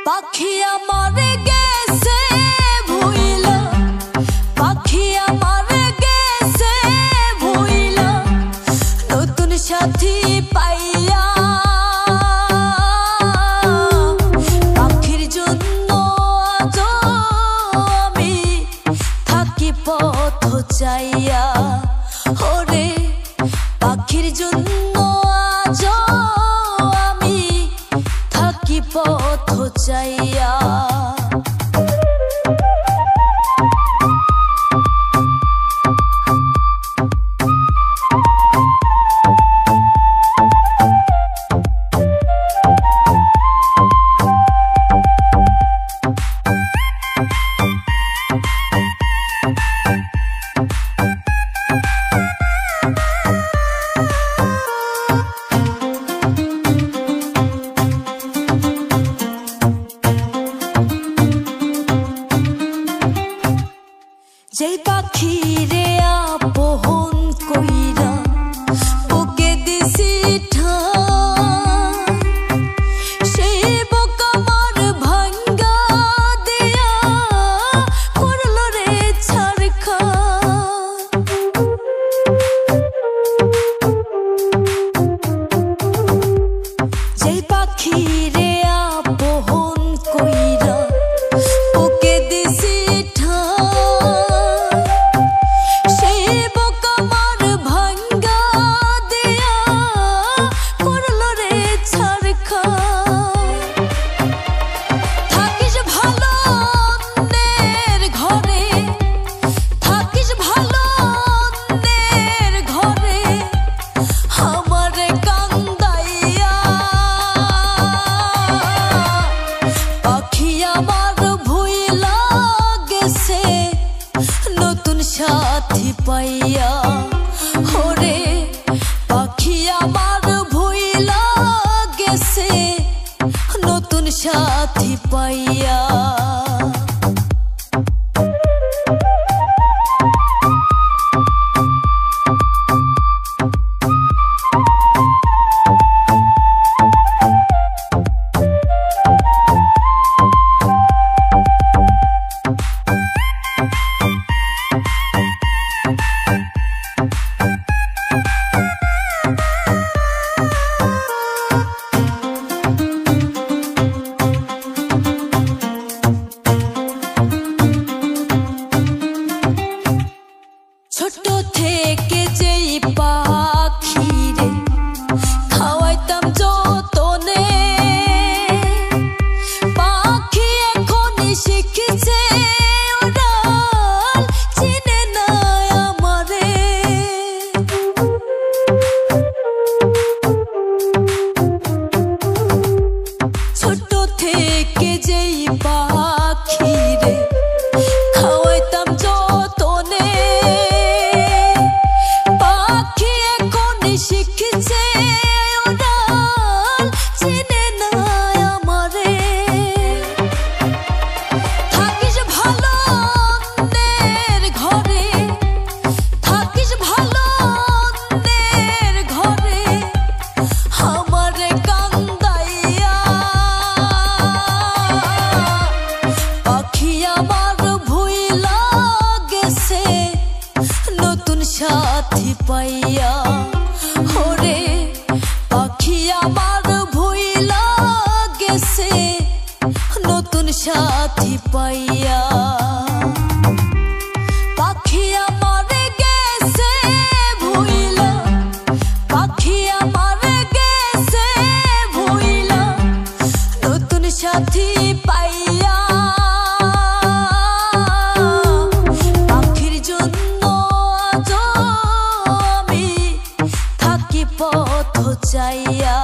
পাখি আমার গেছে ভুইলা, পাখি আমার গেছে ভুইলা, নতুন সাথী পাইয়া। পাখির জন্য আজ আমি থাকি পথ চাইয়া। ওরে পাখির জন্য আজ আমি থাকি পথ চাইয়া। যেই পাখি রে আপন কইরা বুকে দিছি ঠাই, সেই বুক আমার ভাঙ্গা দিয়া করল রে ছারখার। যেই পাখি রে আপন কইরা বুকে দিছি নতুন সাথী পাইয়া। ওরে পাখি আমার ভুইলা গেছে নতুন সাথী পাইয়া। ছোট থেকে যেই পাখি রে খাওয়াইতাম যতনে, পাখি এখনই শিখেছে উড়াল, চিনে না আমারে। ছোট থেকে যেই পাখি রে খাওয়াইতাম যতনে, শিখছে উড়াল, চিনে না আমারে। থাকিস ভালো অন্যের ঘরে, থাকিস ভালো অন্যের ঘরে, আমারে কান্দাইয়া। পাখি আমার ভুইলা গেছে নতুন সাথী পাইয়া। ওরে পাখি আমার ভুইলা গেছে নতুন সাথী পাইয়া। পাখি আমার গেছে ভুইলা, পাখি আমার গেছে ভুইলা, নতুন সাথী পাইয়া। পাখির জন্য আজ আমি থাকি পথ চাইয়া।